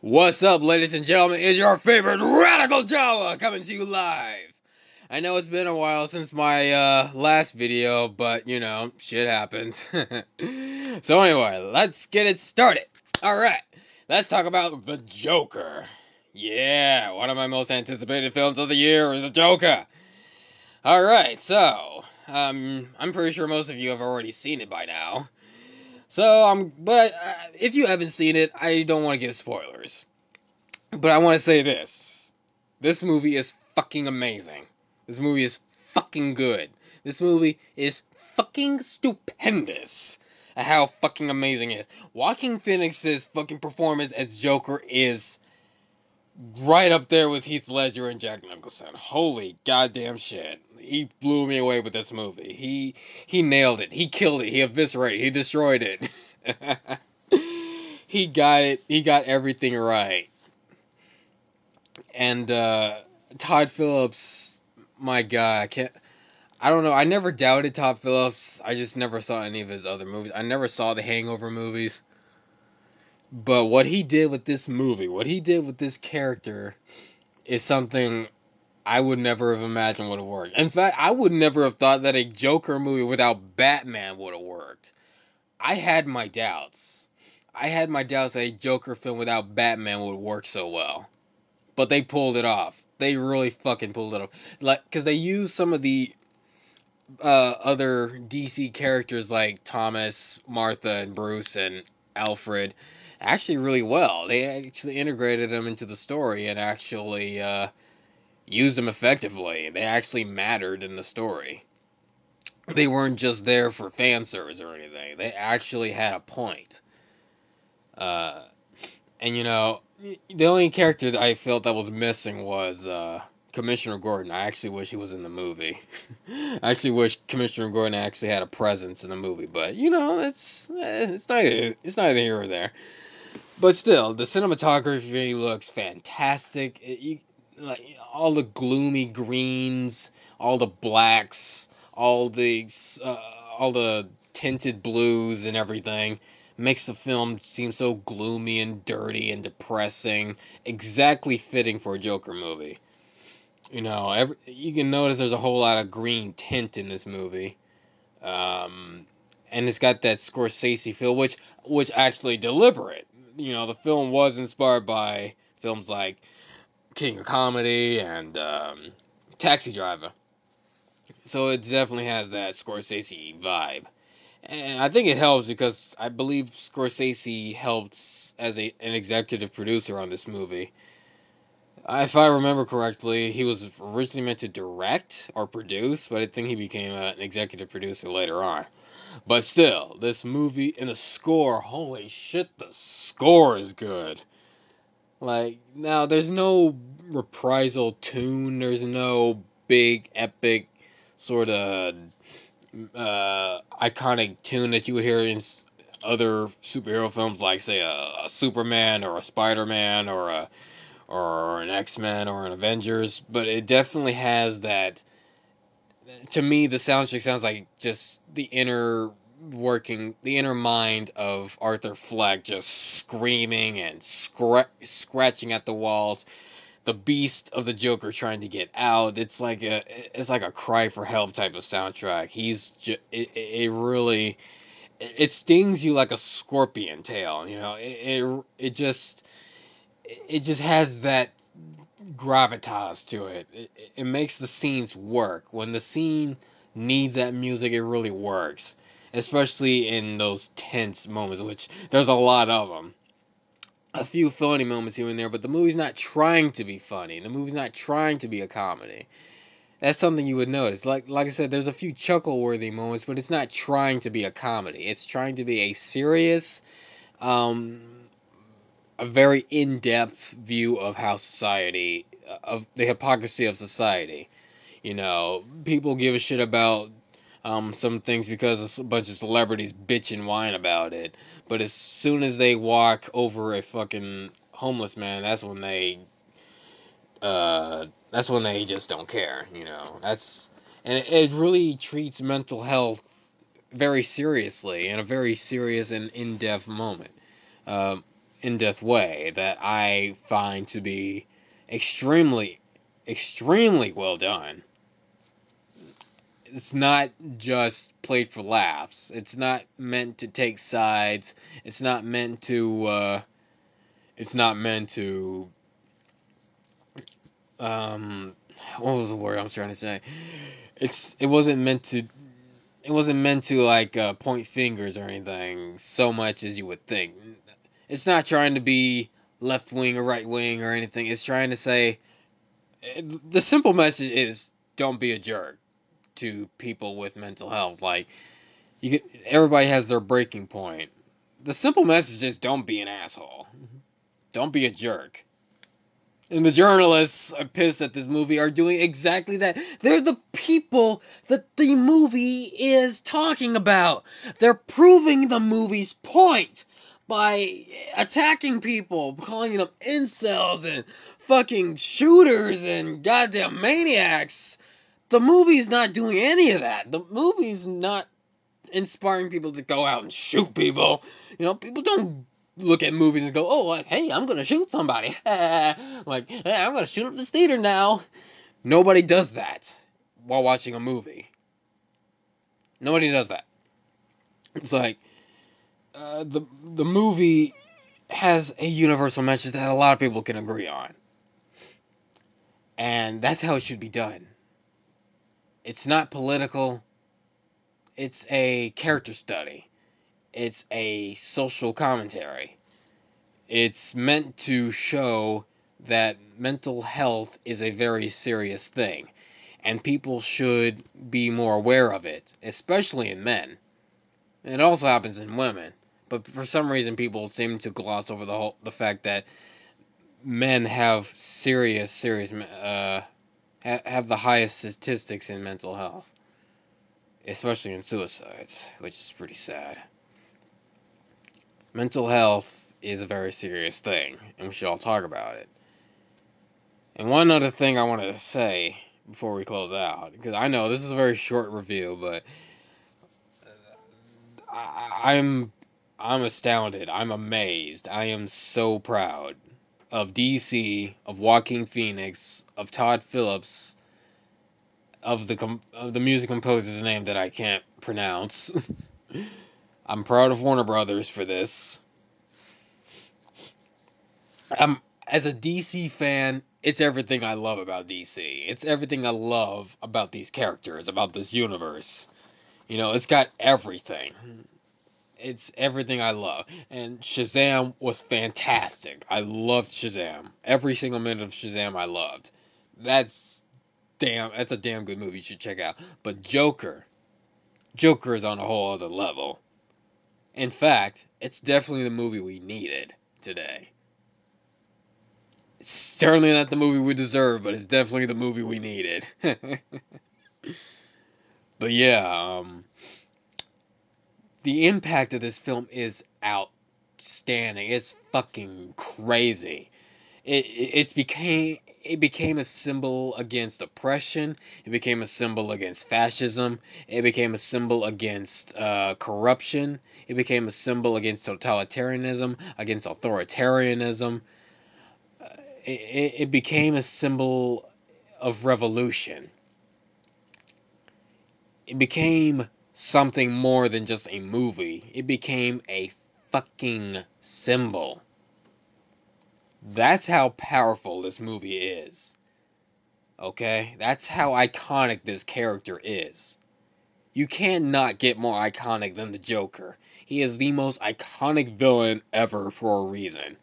What's up, ladies and gentlemen? Is your favorite Radical Jawa coming to you live? I know it's been a while since my last video, but shit happens. So anyway, let's get it started. All right, let's talk about the Joker. Yeah, one of my most anticipated films of the year is the Joker. All right, so I'm pretty sure most of you have already seen it by now. So but if you haven't seen it, I don't want to give spoilers. But I want to say this. This movie is fucking amazing. This movie is fucking good. This movie is fucking stupendous at how fucking amazing it is. Joaquin Phoenix's fucking performance as Joker is right up there with Heath Ledger and Jack Nicholson. Holy goddamn shit. He blew me away with this movie. He nailed it. He killed it. He eviscerated. He destroyed it. He got it. He got everything right. And Todd Phillips, my God, I don't know. I never doubted Todd Phillips. I just never saw any of his other movies. I never saw the Hangover movies. But what he did with this movie, what he did with this character, is something I would never have imagined would have worked. In fact, I would never have thought that a Joker movie without Batman would have worked. I had my doubts. I had my doubts that a Joker film without Batman would work so well. But they pulled it off. They really fucking pulled it off. Like, because they used some of the other DC characters like Thomas, Martha, and Bruce and Alfred actually really well. They actually integrated them into the story and actually used them effectively. They actually mattered in the story. They weren't just there for fan service or anything. They actually had a point. Uh, And the only character that I felt that was missing was Commissioner Gordon. I actually wish he was in the movie. I actually wish Commissioner Gordon actually had a presence in the movie, but it's neither here or there. But still, the cinematography looks fantastic. Like all the gloomy greens, all the blacks, all the uh, all the tinted blues and everything makes the film seem so gloomy and dirty and depressing, exactly fitting for a Joker movie. You can notice there's a whole lot of green tint in this movie, and it's got that Scorsese feel, which actually deliberate. The film was inspired by films like King of Comedy and Taxi Driver, so it definitely has that Scorsese vibe. And I think it helps because I believe Scorsese helped as an executive producer on this movie. If I remember correctly, he was originally meant to direct or produce, but I think he became an executive producer later on. But still, this movie and the score, holy shit, the score is good. Like, now, there's no reprisal tune, there's no big, epic, sort of iconic tune that you would hear in other superhero films, like say a Superman or a Spider-Man or an X-Men or an Avengers. But it definitely has that. To me, the soundtrack sounds like just the inner mind of Arthur Fleck, just screaming and scratching at the walls. The beast of the Joker trying to get out. It's like a cry for help type of soundtrack. It really it stings you like a scorpion tail. It just has that gravitas to it. It makes the scenes work. When the scene needs that music, it really works, especially in those tense moments, which there's a lot of them. A few funny moments here and there, but the movie's not trying to be funny. The movie's not trying to be a comedy. That's something you would notice. Like I said, there's a few chuckle-worthy moments, but it's not trying to be a comedy. It's trying to be a serious, um, a very in-depth view of how society, of the hypocrisy of society. People give a shit about some things because a bunch of celebrities bitch and whine about it. But as soon as they walk over a fucking homeless man, that's when they just don't care. And it really treats mental health very seriously in a very serious and in-depth moment. Um, in-depth way that I find to be extremely, extremely well done. It's not just played for laughs. It's not meant to take sides. It's not meant to. It's not meant to. Um, what was the word I'm trying to say? It wasn't meant to. It wasn't meant to like point fingers or anything so much as you would think. It's not trying to be left wing or right wing or anything. It's trying to say the simple message is don't be a jerk to people with mental health. Like everybody has their breaking point. The simple message is don't be an asshole. Don't be a jerk. And the journalists are pissed at this movie are doing exactly that. They're the people that the movie is talking about. They're proving the movie's point by attacking people, calling them incels and fucking shooters and goddamn maniacs. The movie's not doing any of that. The movie's not inspiring people to go out and shoot people. You know, people don't look at movies and go, oh, like, hey, I'm gonna shoot somebody. Like, hey, I'm gonna shoot up this theater now. Nobody does that while watching a movie. Nobody does that. It's like the movie has a universal message that a lot of people can agree on, and that's how it should be done. It's not political. It's a character study. It's a social commentary. It's meant to show that mental health is a very serious thing, and people should be more aware of it, especially in men. It also happens in women, but for some reason people seem to gloss over the fact that men have have the highest statistics in mental health, especially in suicides, which is pretty sad. Mental health is a very serious thing, and we should all talk about it. And one other thing I wanted to say before we close out, because I know this is a very short review, but I'm astounded. I'm amazed. I am so proud of DC, of Joaquin Phoenix, of Todd Phillips, of the music composer's name that I can't pronounce. I'm proud of Warner Brothers for this. As a DC fan, it's everything I love about DC. It's everything I love about these characters, about this universe. You know, it's got everything. It's everything I love. And Shazam was fantastic. I loved Shazam. Every single minute of Shazam I loved. That's a damn good movie you should check out. But Joker is on a whole other level. In fact, it's definitely the movie we needed today. It's certainly not the movie we deserve, but it's definitely the movie we needed. But yeah, the impact of this film is outstanding. It's fucking crazy. It became a symbol against oppression. It became a symbol against fascism. It became a symbol against corruption. It became a symbol against totalitarianism, against authoritarianism. It became a symbol of revolution. It became something more than just a movie. It became a fucking symbol. That's how powerful this movie is. Okay? That's how iconic this character is. You cannot get more iconic than the Joker. He is the most iconic villain ever for a reason.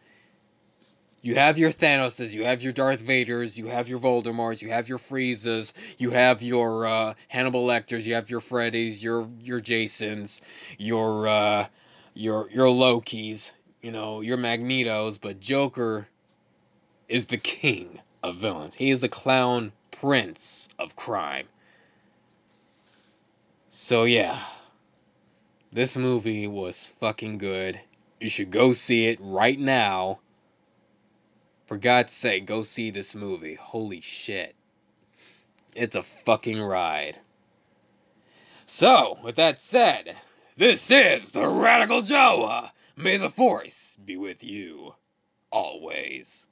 You have your Thanoses, you have your Darth Vaders, you have your Voldemorts, you have your Freezes, you have your Hannibal Lecters, you have your Freddys, your Jasons, your Lokis, you know, your Magnetos, but Joker is the king of villains. He is the clown prince of crime. So yeah, this movie was fucking good. You should go see it right now. For God's sake, go see this movie. Holy shit. It's a fucking ride. So, with that said, this is the Radical Joe. May the Force be with you always.